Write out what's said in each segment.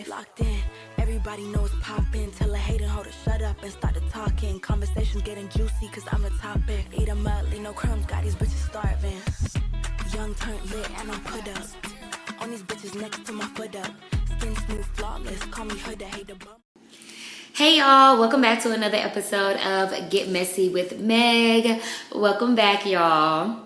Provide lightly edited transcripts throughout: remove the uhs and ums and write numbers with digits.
Locked in, everybody knows poppin'. Tell a hater hoe to shut up and start the talking. Conversations getting juicy cause I'm the topic. Eat them up, leave no crumbs, got these bitches starving. Young turned lit and I'm put up. On these bitches next to my foot up. Skin smooth, flawless, call me hood, hate the bump. Hey y'all, welcome back to another episode of Get Messy with Meg. Welcome back, y'all.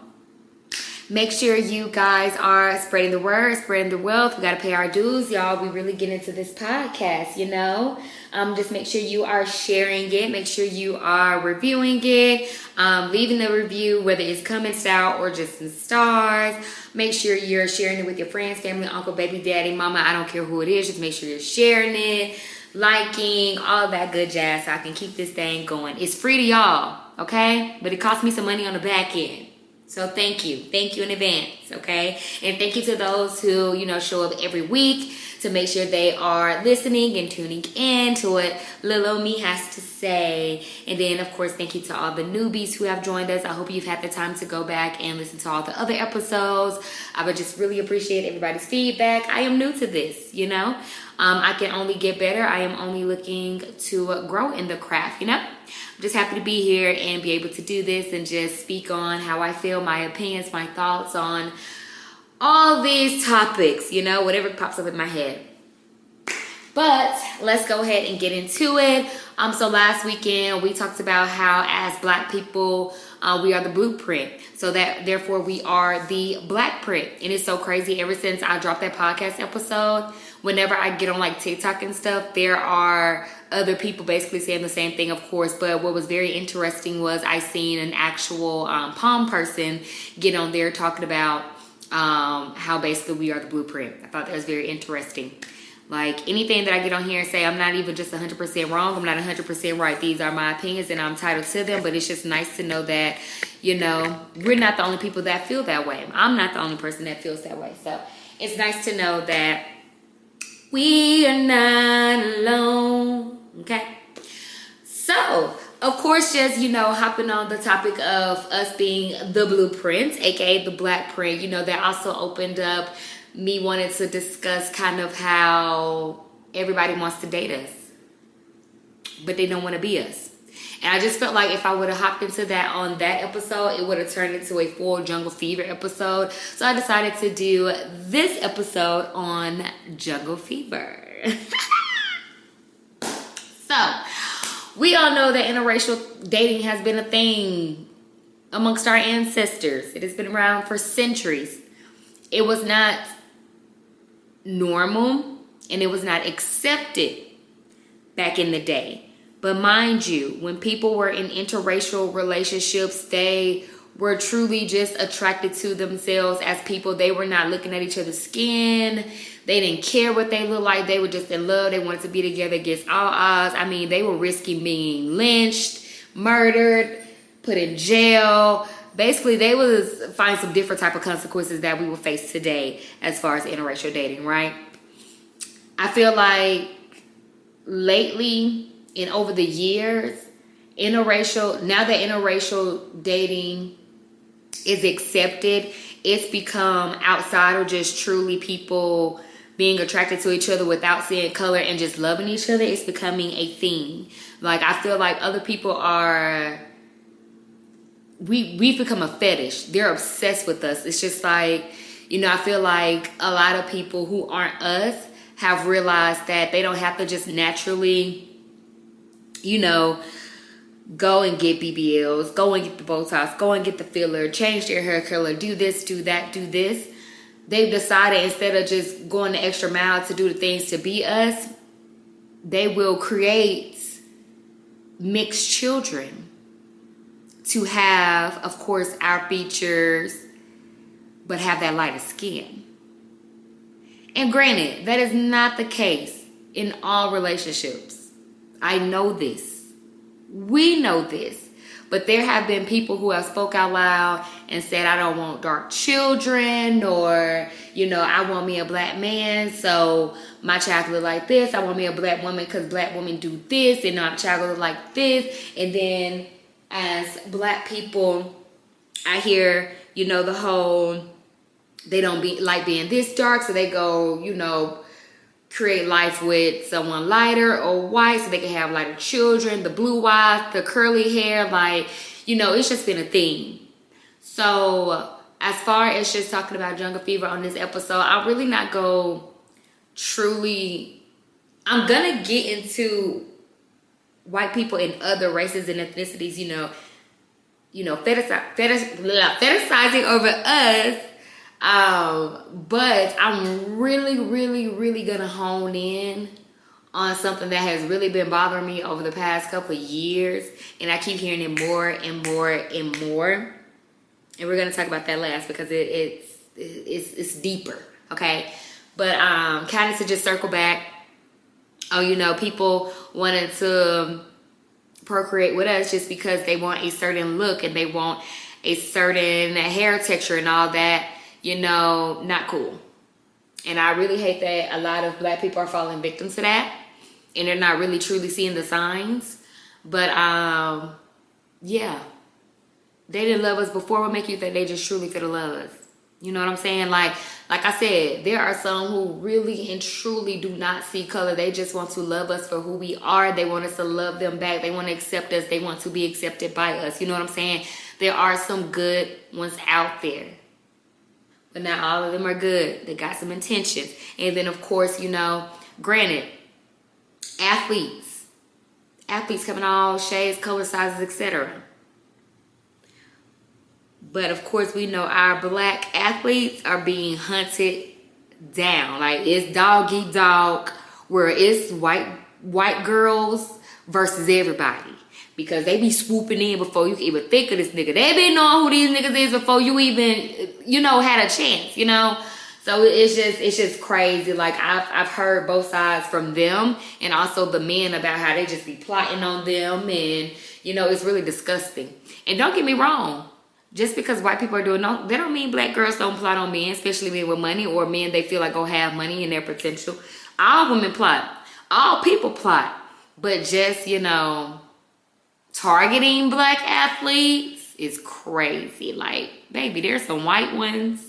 Make sure you guys are spreading the word, spreading the wealth. We got to pay our dues, y'all. We really get into this podcast, you know. Just make sure you are sharing it. Make sure you are reviewing it, leaving the review, whether it's comment style or just in stars. Make sure you're sharing it with your friends, family, uncle, baby, daddy, mama. I don't care who it is. Just make sure you're sharing it, liking, all that good jazz so I can keep this thing going. It's free to y'all, okay? But it costs me some money on the back end. So thank you in advance, okay? And thank you to those who, show up every week to make sure they are listening and tuning in to what little old me has to say. And then, of course, thank you to all the newbies who have joined us. I hope you've had the time to go back and listen to all the other episodes. I would just really appreciate everybody's feedback. I am new to this, I can only get better. I am only looking to grow in the craft, I'm just happy to be here and be able to do this and just speak on how I feel, my opinions, my thoughts on all these topics, whatever pops up in my head. But let's go ahead and get into it. So last weekend we talked about how as Black people, we are the blueprint. So that therefore we are the Black print. And it's so crazy. Ever since I dropped that podcast episode, whenever I get on like TikTok and stuff, there are other people basically saying the same thing, of course. But what was very interesting was I seen an actual palm person get on there talking about how basically we are the blueprint. I thought that was very interesting. Like anything that I get on here and say, I'm not even just 100% wrong. I'm not 100% right. These are my opinions and I'm entitled to them. But it's just nice to know that, we're not the only people that feel that way. I'm not the only person that feels that way. So it's nice to know that we are not alone. Okay. So, of course, just, hopping on the topic of us being the blueprint, aka the Black print, that also opened up me wanting to discuss kind of how everybody wants to date us, but they don't want to be us. And I just felt like if I would have hopped into that on that episode, it would have turned into a full Jungle Fever episode. So I decided to do this episode on Jungle Fever. So, we all know that interracial dating has been a thing amongst our ancestors. It has been around for centuries. It was not normal and it was not accepted back in the day. But mind you, when people were in interracial relationships, they were truly just attracted to themselves as people. They were not looking at each other's skin. They didn't care what they looked like. They were just in love. They wanted to be together against all odds. I mean, they were risking being lynched, murdered, put in jail. Basically, they was find some different type of consequences that we will face today as far as interracial dating, right? I feel like lately and over the years, now that interracial dating is accepted, it's become outside of just truly people being attracted to each other without seeing color and just loving each other. It's becoming a thing. Like, I feel like other people are... We've become a fetish. They're obsessed with us. It's just like, I feel like a lot of people who aren't us have realized that they don't have to just naturally, go and get BBLs, go and get the Botox, go and get the filler, change their hair color, do this, do that, do this. They've decided instead of just going the extra mile to do the things to be us, they will create mixed children to have, of course, our features, but have that lighter skin. And granted, that is not the case in all relationships. I know this. We know this. But there have been people who have spoke out loud and said, I don't want dark children, or, I want me a Black man, so my child look like this. I want me a Black woman because Black women do this, and my child look like this. And then as Black people, I hear, the whole, they don't like being this dark, so they go, create life with someone lighter or white so they can have lighter children, the blue eyes, the curly hair, like, you know, it's just been a theme. So as far as just talking about jungle fever on this episode, I'm really not I'm gonna get into white people and other races and ethnicities, fetishizing over us. But I'm really gonna hone in on something that has really been bothering me over the past couple of years, and I keep hearing it more and more and more. And we're gonna talk about that last because it's deeper, okay? But kind of to just circle back. People wanted to procreate with us just because they want a certain look and they want a certain hair texture and all that. Not cool. And I really hate that a lot of black people are falling victim to that. And they're not really truly seeing the signs. But, yeah. They didn't love us before. What make you think they just truly could have loved us? You know what I'm saying? Like I said, there are some who really and truly do not see color. They just want to love us for who we are. They want us to love them back. They want to accept us. They want to be accepted by us. You know what I'm saying? There are some good ones out there. But not all of them are good. They got some intentions. And then, of course, granted, athletes come in all shades, color, sizes, etc. But, of course, we know our black athletes are being hunted down. Like, it's dog eat dog, where it's white girls versus everybody. Because they be swooping in before you can even think of this nigga. They been knowing who these niggas is before you even, had a chance, So it's just crazy. Like, I've heard both sides from them and also the men about how they just be plotting on them. And, it's really disgusting. And don't get me wrong. Just because white people are doing that don't mean black girls don't plot on men, especially men with money or men they feel like go have money and their potential. All women plot. All people plot. But just, targeting black athletes is crazy. Like, baby, there's some white ones.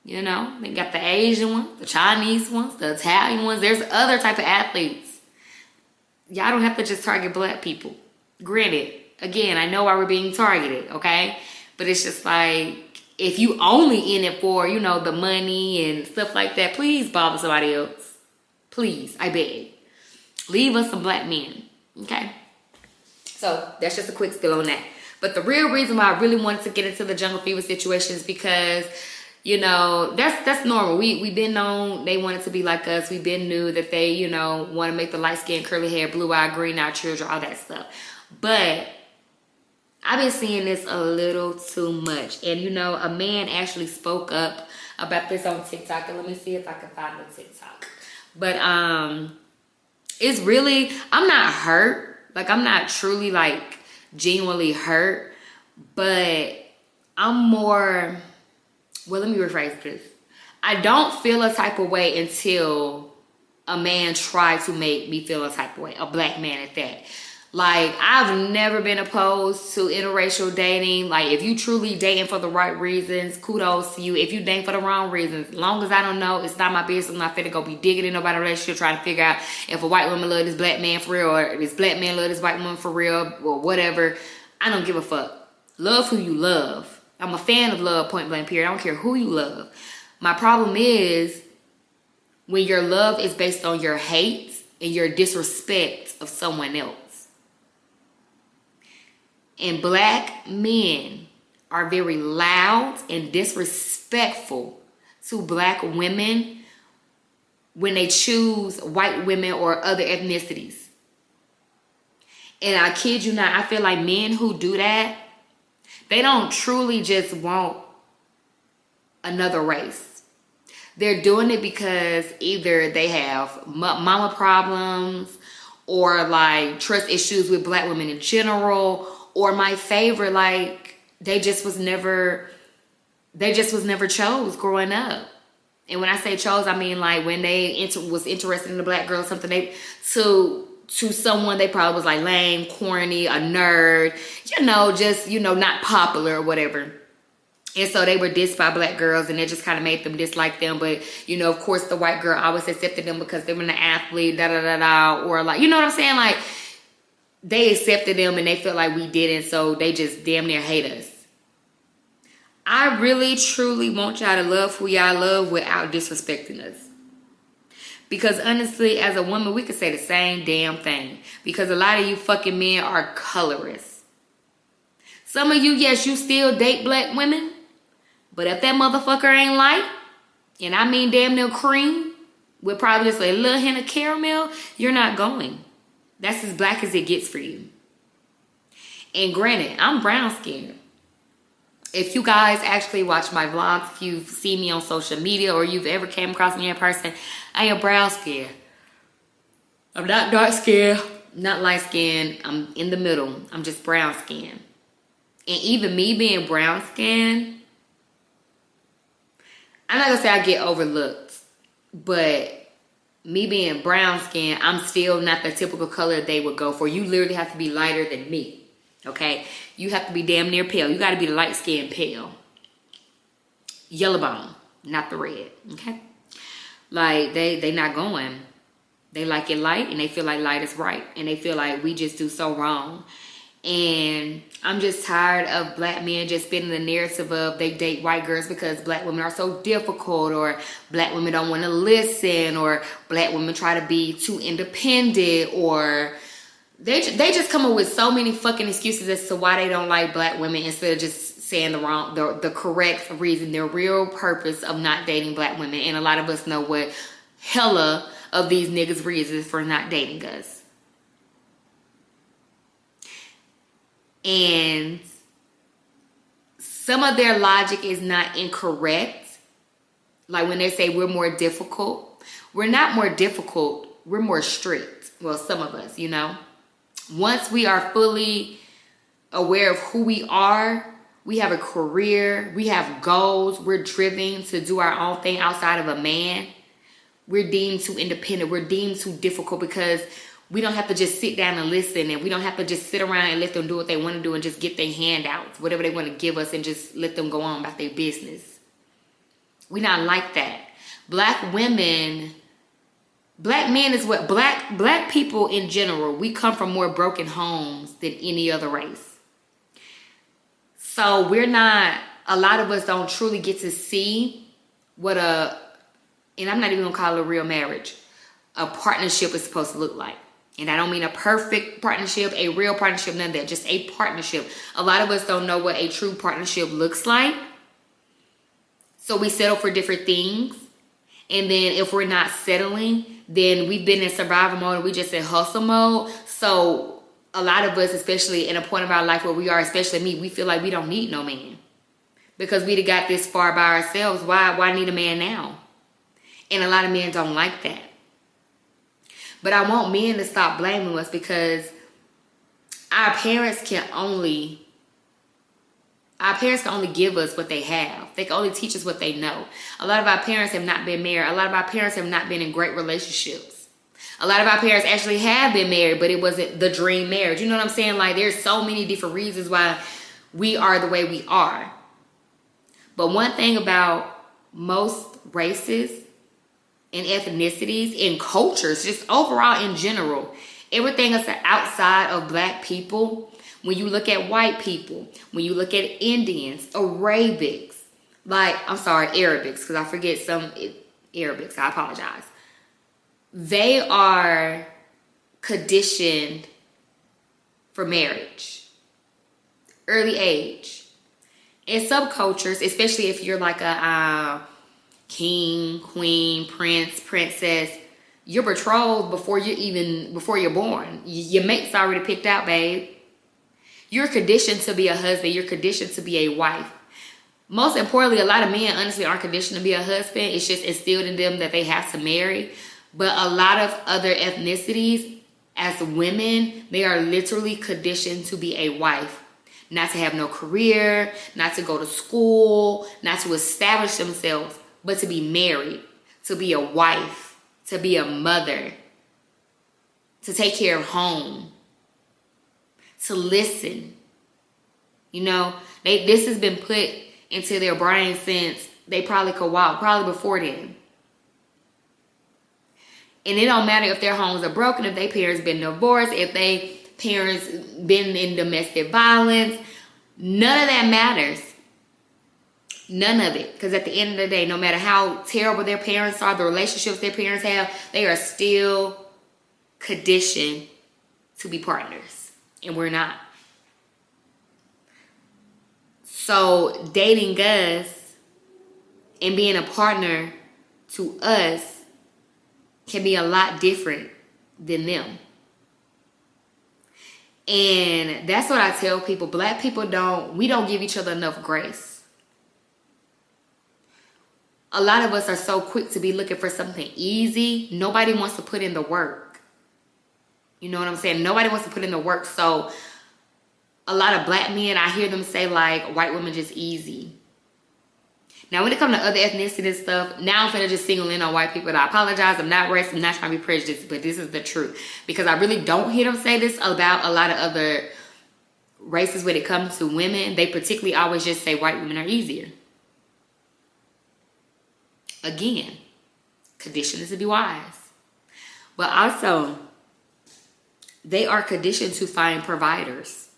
They got the Asian ones, the Chinese ones, the Italian ones. There's other type of athletes. Y'all don't have to just target black people. Granted. Again, I know why we're being targeted, okay? But it's just like, if you only in it for, the money and stuff like that, please bother somebody else. Please, I beg. Leave us some black men, okay? So, that's just a quick spill on that. But the real reason why I really wanted to get into the jungle fever situation is because, that's normal. We've been known they wanted to be like us. We've been knew that they, want to make the light skin, curly hair, blue eye, green eye children, all that stuff. But I've been seeing this a little too much. And, a man actually spoke up about this on TikTok. And let me see if I can find the TikTok. But it's really, I'm not hurt. Like, I'm not truly, genuinely hurt. But I'm more, let me rephrase this. I don't feel a type of way until a man tried to make me feel a type of way. A black man at that. Like, I've never been opposed to interracial dating. Like, if you truly dating for the right reasons, kudos to you. If you dating for the wrong reasons, as long as I don't know, it's not my business. I'm not finna go be digging in nobody's relationship trying to figure out if a white woman love this black man for real or this black man love this white woman for real or whatever. I don't give a fuck. Love who you love. I'm a fan of love, point blank period. I don't care who you love. My problem is when your love is based on your hate and your disrespect of someone else. And black men are very loud and disrespectful to black women when they choose white women or other ethnicities. And I kid you not, I feel like men who do that, they don't truly just want another race. They're doing it because either they have mama problems or trust issues with black women in general. Or my favorite, they just was never chose growing up. And when I say chose, I mean when they was interested in a black girl or something, to someone they probably was lame, corny, a nerd, just not popular or whatever. And so they were dissed by black girls, and it just kind of made them dislike them. But, you know, of course, the white girl always accepted them because they were an athlete, da-da-da-da. Or, like, you know what I'm saying? Like, they accepted them, and they felt like we didn't, so they just damn near hate us. I really, truly want y'all to love who y'all love without disrespecting us. Because, honestly, as a woman, we could say the same damn thing. Because a lot of you fucking men are colorist. Some of you, yes, you still date black women. But if that motherfucker ain't light, and I mean damn near cream, with probably just a little hint of caramel, you're not going. That's as black as it gets for you. And granted, I'm brown skinned. If you guys actually watch my vlogs, if you've seen me on social media, or you've ever came across me in person, I am brown skinned. I'm not dark skinned, not light skinned. I'm in the middle. I'm just brown skinned. And even me being brown skinned, I'm not gonna say I get overlooked, but me being brown skinned, I'm still not the typical color they would go for. You literally have to be lighter than me, okay? You have to be damn near pale. You gotta be the light skinned pale. Yellow bone, not the red, okay? Like, they not going. They like it light, and they feel like light is right. And they feel like we just do so wrong. And I'm just tired of black men just spinning the narrative of they date white girls because black women are so difficult, or black women don't want to listen, or black women try to be too independent, or they just come up with so many fucking excuses as to why they don't like black women instead of just saying the correct reason, their real purpose of not dating black women. And a lot of us know what hella of these niggas' reasons for not dating us. And some of their logic is not incorrect. Like when they say we're more difficult. We're not more difficult. We're more strict. Well, some of us, you know. Once we are fully aware of who we are, we have a career, we have goals, we're driven to do our own thing outside of a man, we're deemed too independent, we're deemed too difficult because we don't have to just sit down and listen, and we don't have to just sit around and let them do what they want to do and just get their handouts, whatever they want to give us, and just let them go on about their business. We're not like that. Black women, black men is what, black people in general, we come from more broken homes than any other race. So we're not, a lot of us don't truly get to see what and I'm not even gonna call it a real marriage, a partnership is supposed to look like. And I don't mean a perfect partnership, a real partnership, none of that, just a partnership. A lot of us don't know what a true partnership looks like. So we settle for different things. And then if we're not settling, then we've been in survival mode and we just in hustle mode. So a lot of us, especially in a point of our life where we are, especially me, we feel like we don't need no man. Because we done got this far by ourselves. Why need a man now? And a lot of men don't like that. But I want men to stop blaming us because our parents can only give us what they have. They can only teach us what they know. A lot of our parents have not been married. A lot of our parents have not been in great relationships. A lot of our parents actually have been married, but it wasn't the dream marriage. You know what I'm saying? Like, there's so many different reasons why we are the way we are. But one thing about most races and ethnicities and cultures, just overall in general, everything is outside of black people. When you look at white people, when you look at Indians, Arabics, Arabics, because I forget some Arabics, I apologize. They are conditioned for marriage, early age. In some cultures, especially if you're like a king, queen, prince, princess, you're betrothed before you're born. Your mate's already picked out, babe. You're conditioned to be a husband. You're conditioned to be a wife. Most importantly, a lot of men honestly aren't conditioned to be a husband. It's just instilled in them that they have to marry. But a lot of other ethnicities, as women, they are literally conditioned to be a wife. Not to have no career, not to go to school, not to establish themselves, but to be married, to be a wife, to be a mother, to take care of home, to listen. You know, this has been put into their brain since they probably could walk, probably before then. And it don't matter if their homes are broken, if their parents been divorced, if they parents been in domestic violence. None of that matters. None of it. Because at the end of the day, no matter how terrible their parents are, the relationships their parents have, they are still conditioned to be partners. And we're not. So dating us and being a partner to us can be a lot different than them. And that's what I tell people. Black people we don't give each other enough grace. A lot of us are so quick to be looking for something easy. Nobody wants to put in the work. You know what I'm saying? Nobody wants to put in the work. So a lot of black men, I hear them say like, white women just easy. Now, when it comes to other ethnicity and stuff, now I'm finna just single in on white people. And I apologize. I'm not racist. I'm not trying to be prejudiced, but this is the truth. Because I really don't hear them say this about a lot of other races when it comes to women. They particularly always just say white women are easier. Again, conditioned to be wise. But also, they are conditioned to find providers.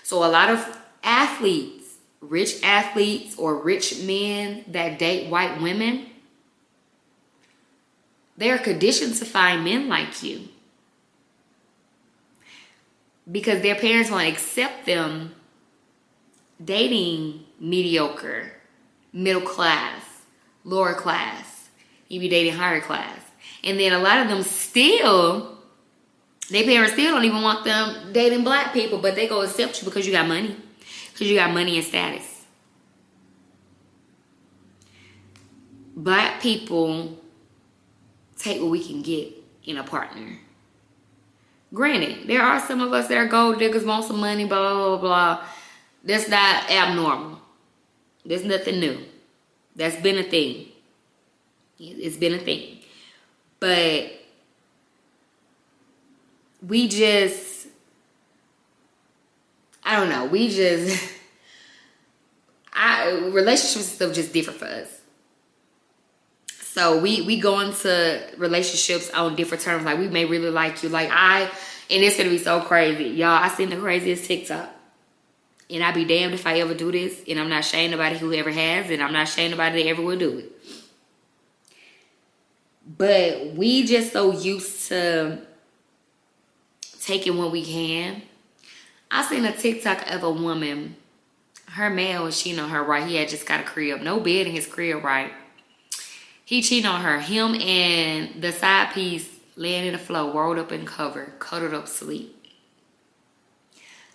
So a lot of athletes, rich athletes or rich men that date white women, they are conditioned to find men like you. Because their parents won't accept them dating mediocre, middle class, lower class. You be dating higher class. And then a lot of them still, their parents still don't even want them dating black people, but they go accept you because you got money. Because you got money and status. Black people take what we can get in a partner. Granted, there are some of us that are gold diggers, want some money, blah, blah, blah, blah. That's not abnormal. There's nothing new. That's been a thing. It's been a thing. But we just, I don't know. Relationships and stuff just different for us. So we go into relationships on different terms. Like, we may really like you. Like, and it's going to be so crazy. Y'all, I seen the craziest TikTok. And I be damned if I ever do this. And I'm not ashamed about it, whoever has. And I'm not ashamed about it, ever will do it. But we just so used to taking what we can. I seen a TikTok of a woman. Her man was cheating on her, right? He had just got a crib. No bed in his crib, right? He cheated on her. Him and the side piece laying in the floor, rolled up in cover, cuddled up sleep.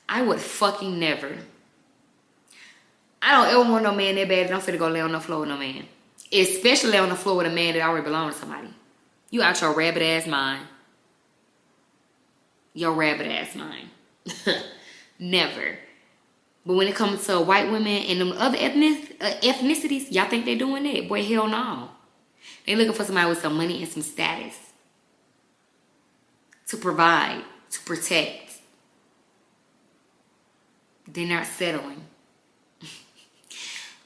I would fucking never. I don't ever want no man that bad that I'm finna go lay on the floor with no man. Especially lay on the floor with a man that already belongs to somebody. You out your rabbit ass mind. Your rabbit ass mind. Never. But when it comes to white women and them other ethnicities, y'all think they doing that? Boy, hell no. They looking for somebody with some money and some status. To provide. To protect. They're not settling.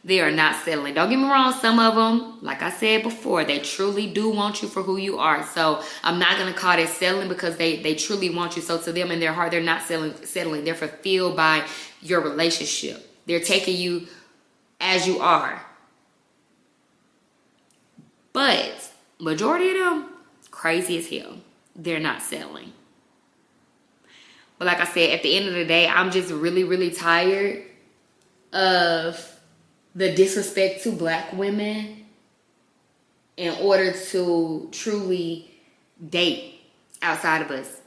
They are not settling. Don't get me wrong. Some of them, like I said before, they truly do want you for who you are. So I'm not going to call that settling because they truly want you. So to them in their heart, they're not settling. They're fulfilled by your relationship. They're taking you as you are. But majority of them, crazy as hell. They're not settling. But like I said, at the end of the day, I'm just really, really tired of the disrespect to black women in order to truly date outside of us.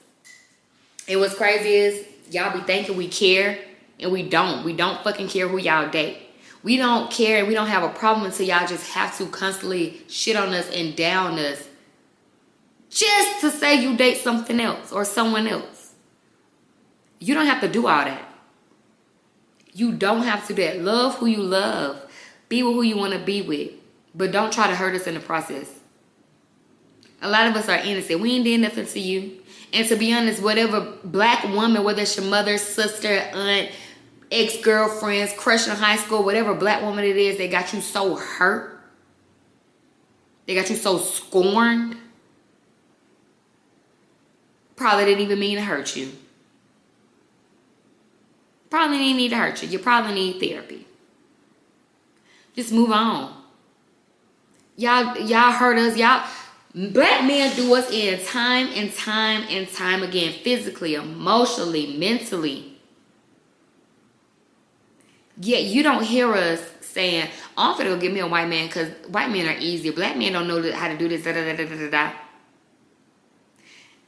And what's crazy is y'all be thinking we care, and we don't. We don't fucking care who y'all date. We don't care, and we don't have a problem until y'all just have to constantly shit on us and down us just to say you date something else or someone else. You don't have to do all that. You don't have to do that. Love who you love. Be with who you want to be with. But don't try to hurt us in the process. A lot of us are innocent. We ain't did nothing to you. And to be honest, whatever black woman, whether it's your mother, sister, aunt, ex-girlfriends, crush in high school, whatever black woman it is, they got you so hurt. They got you so scorned. Probably didn't even mean to hurt you. Probably didn't need to hurt you. You probably need therapy. Just move on. Y'all hurt us. Black men do us in time and time and time again. Physically, emotionally, mentally. Yet you don't hear us saying, oh, I'm finna go get me a white man because white men are easier. Black men don't know how to do this. Da, da, da, da, da, da.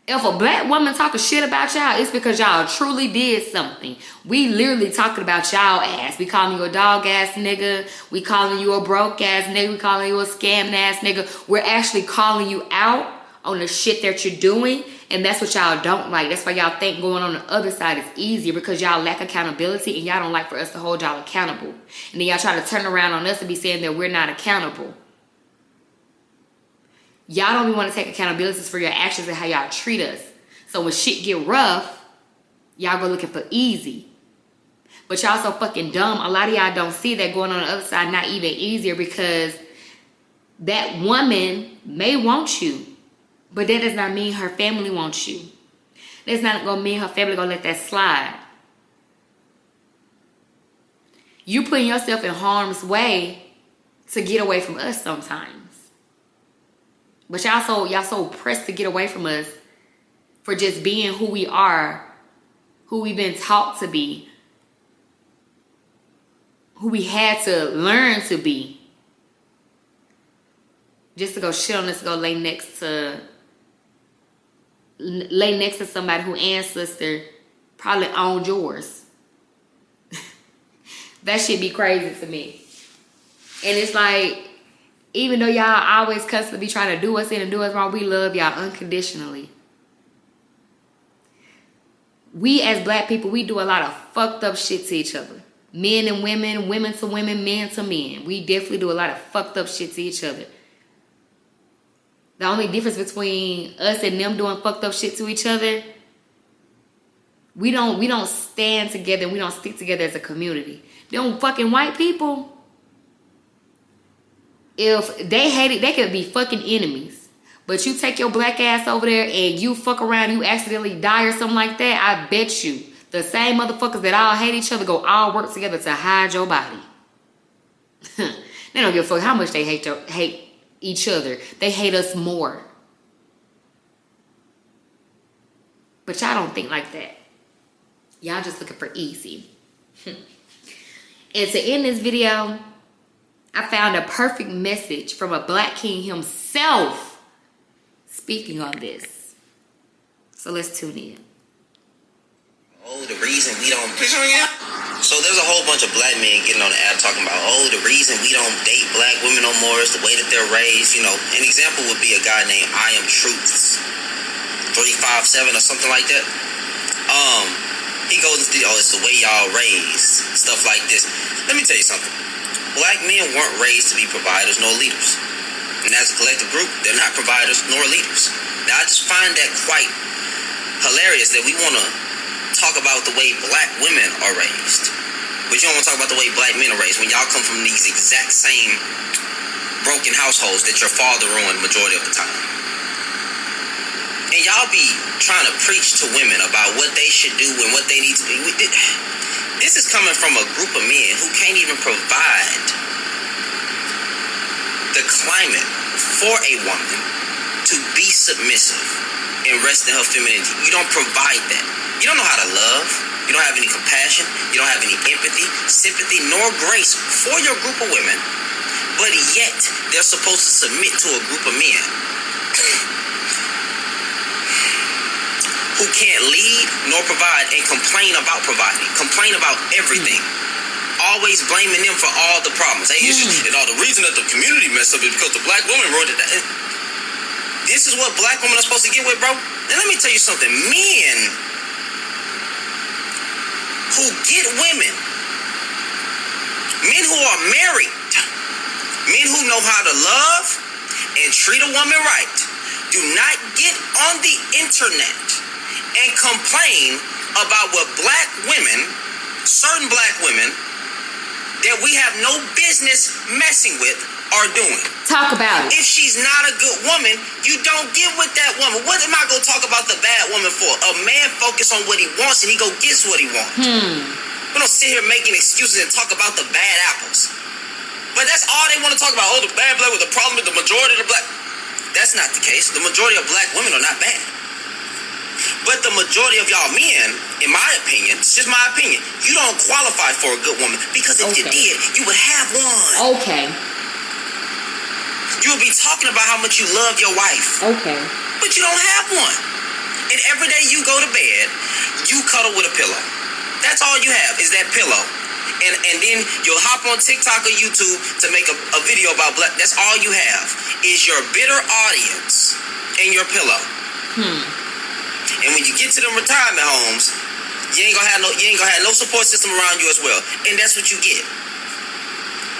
If a black woman talking shit about y'all, it's because y'all truly did something. We literally talking about y'all ass. We calling you a dog ass nigga. We calling you a broke ass nigga. We calling you a scamming ass nigga. We're actually calling you out on the shit that you're doing. And that's what y'all don't like. That's why y'all think going on the other side is easier, because y'all lack accountability and y'all don't like for us to hold y'all accountable. And then y'all try to turn around on us and be saying that we're not accountable. Y'all don't even want to take accountability for your actions and how y'all treat us. So when shit get rough, y'all go looking for easy. But y'all so fucking dumb. A lot of y'all don't see that going on the other side not even easier, because that woman may want you, but that does not mean her family wants you. That's not going to mean her family going to let that slide. You putting yourself in harm's way to get away from us sometimes. But y'all so pressed to get away from us for just being who we are, who we've been taught to be, who we had to learn to be. Just to go shit on us, to go lay next to somebody who ancestor probably owned yours. That shit be crazy to me. And it's like, even though y'all always constantly be trying to do us in and do us wrong, we love y'all unconditionally. We as black people, we do a lot of fucked up shit to each other. Men and women, women to women, men to men. We definitely do a lot of fucked up shit to each other. The only difference between us and them doing fucked up shit to each other, we don't stand together and we don't stick together as a community. Them fucking white people, if they hate it, they could be fucking enemies. But you take your black ass over there and you fuck around, you accidentally die or something like that, I bet you the same motherfuckers that all hate each other go all work together to hide your body. They don't give a fuck how much they hate each other. They hate us more. But y'all don't think like that. Y'all just looking for easy. And to end this video, I found a perfect message from a black king himself speaking on this. So let's tune in. Oh, the reason we don't... So there's a whole bunch of black men getting on the app talking about, oh, the reason we don't date black women no more is the way that they're raised. You know, an example would be a guy named I Am Truths 357 or something like that. He goes into, oh, it's the way y'all raised, stuff like this. Let me tell you something. Black men weren't raised to be providers nor leaders. And as a collective group, they're not providers nor leaders. Now, I just find that quite hilarious that we want to talk about the way black women are raised, but you don't want to talk about the way black men are raised when y'all come from these exact same broken households that your father ruined majority of the time. And y'all be trying to preach to women about what they should do and what they need to be. This is coming from a group of men who can't even provide the climate for a woman to be submissive and rest in her femininity. You don't provide that. You don't know how to love. You don't have any compassion. You don't have any empathy, sympathy, nor grace for your group of women. But yet, they're supposed to submit to a group of men who can't lead nor provide and complain about providing. Complain about everything. Always blaming them for all the problems. Hey, and all the reason that the community messed up is because the black woman wrote it. This is what black women are supposed to get with, bro. And let me tell you something. Men who get women, men who are married, men who know how to love and treat a woman right, do not get on the internet and complain about what black women certain black women that we have no business messing with are doing. Talk about it. If she's not a good woman, you don't get with that woman. What am I going to talk about the bad woman for? A man focus on what he wants and he go gets what he wants. We don't sit here making excuses and talk about the bad apples. But that's all they want to talk about. Oh, the bad black with the problem with the majority of the black. That's not the case. The majority of black women are not bad. But the majority of y'all men, in my opinion, it's just my opinion, you don't qualify for a good woman because if you did, you would have one. Okay. You would be talking about how much you love your wife. Okay. But you don't have one. And every day you go to bed, you cuddle with a pillow. That's all you have is that pillow. And then you'll hop on TikTok or YouTube to make a video about black. That's all you have is your bitter audience and your pillow. And when you get to them retirement homes, you ain't gonna have no support system around you as well. And that's what you get.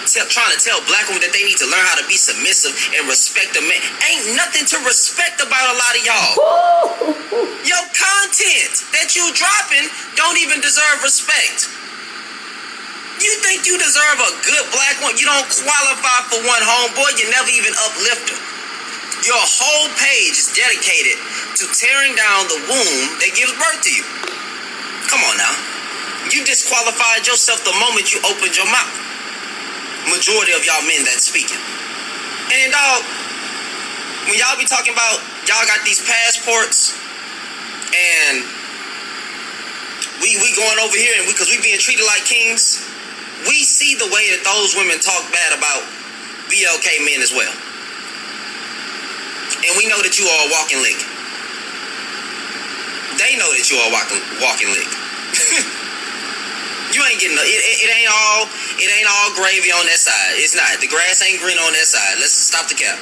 Trying to tell black women that they need to learn how to be submissive and respect a man. Ain't nothing to respect about a lot of y'all. Your content that you dropping don't even deserve respect. You think you deserve a good black woman? You don't qualify for one, homeboy. You never even uplift her. Your whole page is dedicated to tearing down the womb that gives birth to you. Come on now. You disqualified yourself the moment you opened your mouth. Majority of y'all men that's speaking. And dog, when y'all be talking about y'all got these passports and we going over here and because we being treated like kings, we see the way that those women talk bad about BLK men as well. And we know that you are a walking lick. They know that you are a walking lick. You ain't getting it ain't all gravy on that side. It's not. The grass ain't green on that side. Let's stop the cap.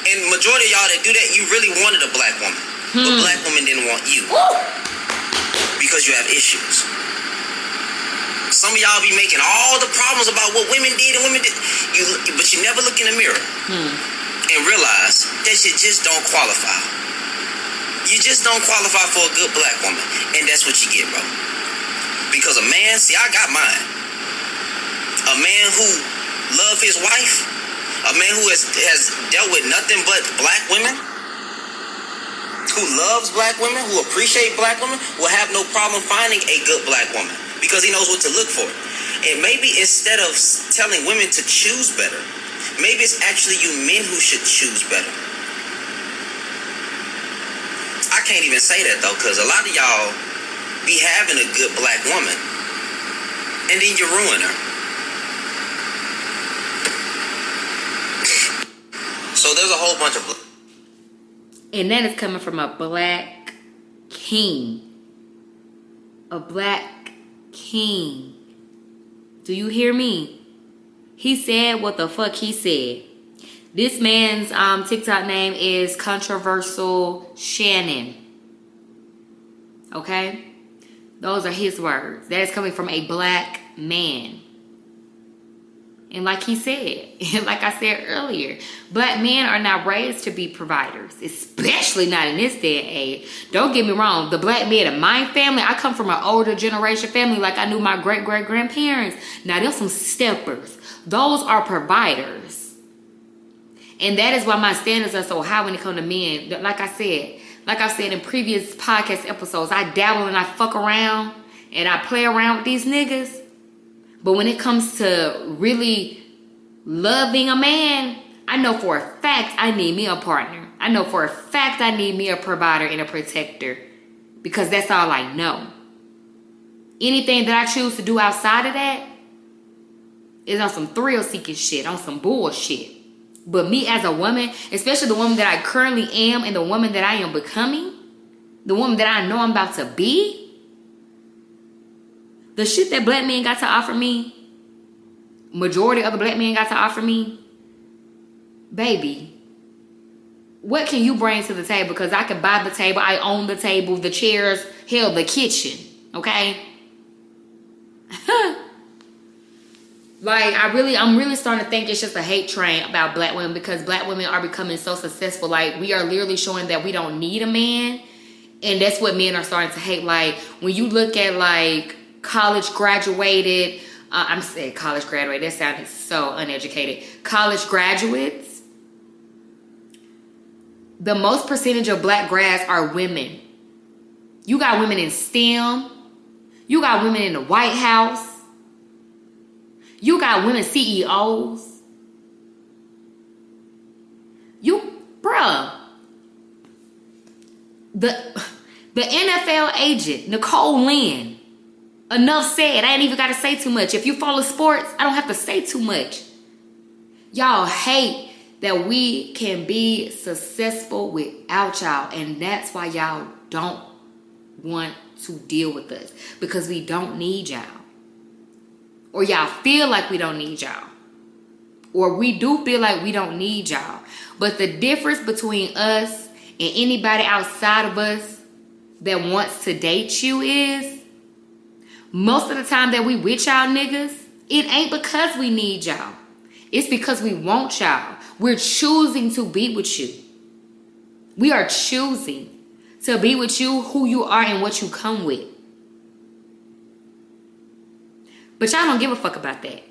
And majority of y'all that do that, you really wanted a black woman. But black women didn't want you. Because you have issues. Some of y'all be making all the problems about what women did and women did. But you never look in the mirror and realize that you just don't qualify. You just don't qualify for a good black woman. And that's what you get, bro. Because a man, see, I got mine. A man who loves his wife, a man who has dealt with nothing but black women, who loves black women, who appreciate black women, will have no problem finding a good black woman because he knows what to look for. And maybe instead of telling women to choose better, maybe it's actually you men who should choose better. I can't even say that though, because a lot of y'all be having a good black woman and then you ruin her. So there's a whole bunch of... And that is coming from a black king. A black king. Do you hear me? He said what the fuck he said. This man's TikTok name is Controversial Shannon. Okay? Those are his words. That is coming from a black man. And like he said, and like I said earlier, black men are not raised to be providers, especially not in this day and age. Don't get me wrong. The black men in my family, I come from an older generation family like I knew my great-great-grandparents. Now, they're some steppers. Those are providers. And that is why my standards are so high when it comes to men. Like I've said in previous podcast episodes, I dabble and I fuck around and I play around with these niggas. But when it comes to really loving a man, I know for a fact I need me a partner. I know for a fact I need me a provider and a protector. Because that's all I know. Anything that I choose to do outside of that is on some thrill-seeking shit, on some bullshit. But me as a woman, especially the woman that I currently am and the woman that I am becoming, the woman that I know I'm about to be, the shit that black men got to offer me, majority of the black men got to offer me, baby, what can you bring to the table? Because I can buy the table, I own the table, the chairs, hell, the kitchen, okay? Like, I'm really starting to think it's just a hate train about black women because black women are becoming so successful. Like, we are literally showing that we don't need a man. And that's what men are starting to hate. Like, when you look at, like, college graduated, I'm saying college graduated, that sounded so uneducated. College graduates, the most percentage of black grads are women. You got women in STEM. You got women in the White House. You got women CEOs. Bruh. The NFL agent, Nicole Lynn. Enough said. I ain't even got to say too much. If you follow sports, I don't have to say too much. Y'all hate that we can be successful without y'all. And that's why y'all don't want to deal with us. Because we don't need y'all. Or y'all feel like we don't need y'all. Or we do feel like we don't need y'all. But the difference between us and anybody outside of us that wants to date you is, most of the time that we with y'all niggas, it ain't because we need y'all. It's because we want y'all. We're choosing to be with you. We are choosing to be with you, who you are, and what you come with. But y'all don't give a fuck about that.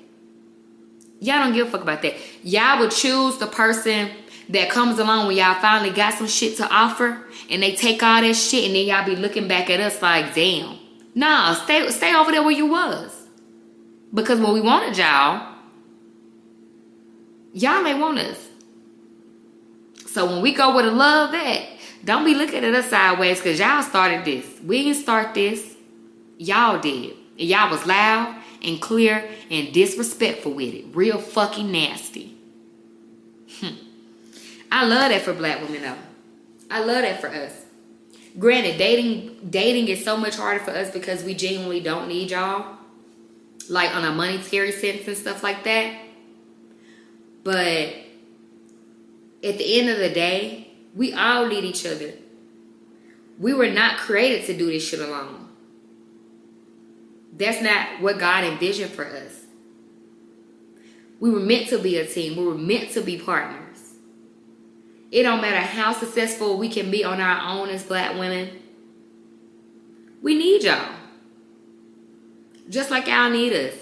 Y'all don't give a fuck about that. Y'all would choose the person that comes along when y'all finally got some shit to offer, and they take all that shit, and then y'all be looking back at us like, damn. Nah, stay over there where you was. Because when we wanted y'all may want us. So when we go where the love at, don't be looking at us sideways, because y'all started this. We didn't start this. Y'all did. And y'all was loud and clear and disrespectful with it. Real fucking nasty. I love that for black women though. I love that for us. Granted, dating is so much harder for us because we genuinely don't need y'all. Like on a monetary sense and stuff like that. But at the end of the day, we all need each other. We were not created to do this shit alone. That's not what God envisioned for us. We were meant to be a team. We were meant to be partners. It don't matter how successful we can be on our own as black women. We need y'all. Just like y'all need us.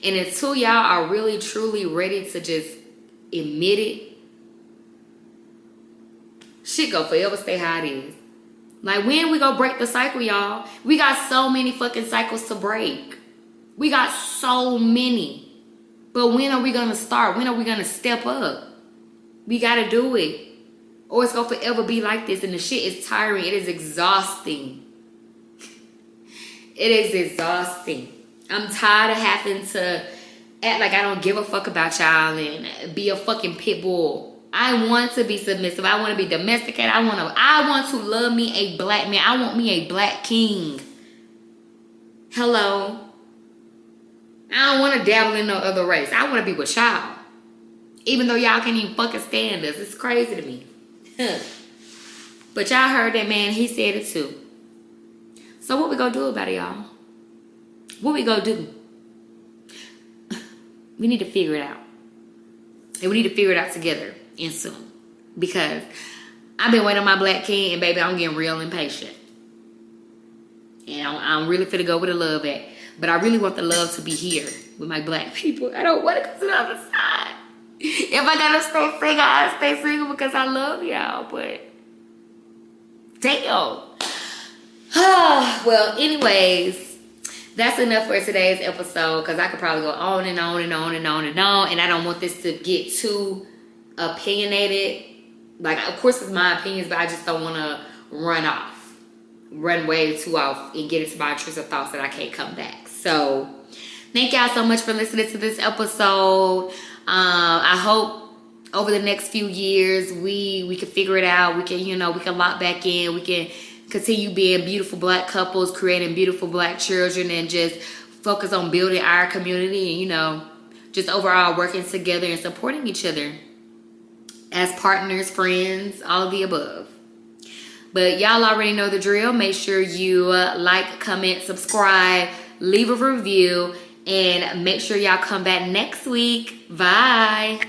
And until y'all are really, truly ready to just admit it, shit go forever stay how it is. Like, when we go break the cycle, y'all? We got so many fucking cycles to break. We got so many. But when are we going to start? When are we going to step up? We got to do it. Or it's going to forever be like this. And the shit is tiring. It is exhausting. It is exhausting. I'm tired of having to act like I don't give a fuck about y'all and be a fucking pit bull. I want to be submissive. I want to be domesticated. I want to love me a black man. I want me a black king. Hello. I don't want to dabble in no other race. I want to be with y'all. Even though y'all can't even fucking stand us. It's crazy to me. But y'all heard that man. He said it too. So what we gonna do about it, y'all? What we gonna do? We need to figure it out. And we need to figure it out together and soon. Because I've been waiting on my black king, and baby, I'm getting real impatient. And I'm really finna go where the love at. But I really want the love to be here with my black people. I don't want to go to the other side. If I gotta stay single, I'll stay single because I love y'all. But damn. Well, anyways, that's enough for today's episode, because I could probably go on and on and on and on and on, and I don't want this to get too opinionated. Like, of course it's my opinions, but I just don't want to run way too off and get into my intrusive thoughts that I can't come back. So thank y'all so much for listening to this episode. I hope over the next few years we can figure it out. We can lock back in. We can continue being beautiful black couples, creating beautiful black children, and just focus on building our community and, just overall working together and supporting each other as partners, friends, all of the above. But y'all already know the drill. Make sure you like, comment, subscribe, leave a review, and make sure y'all come back next week. Bye.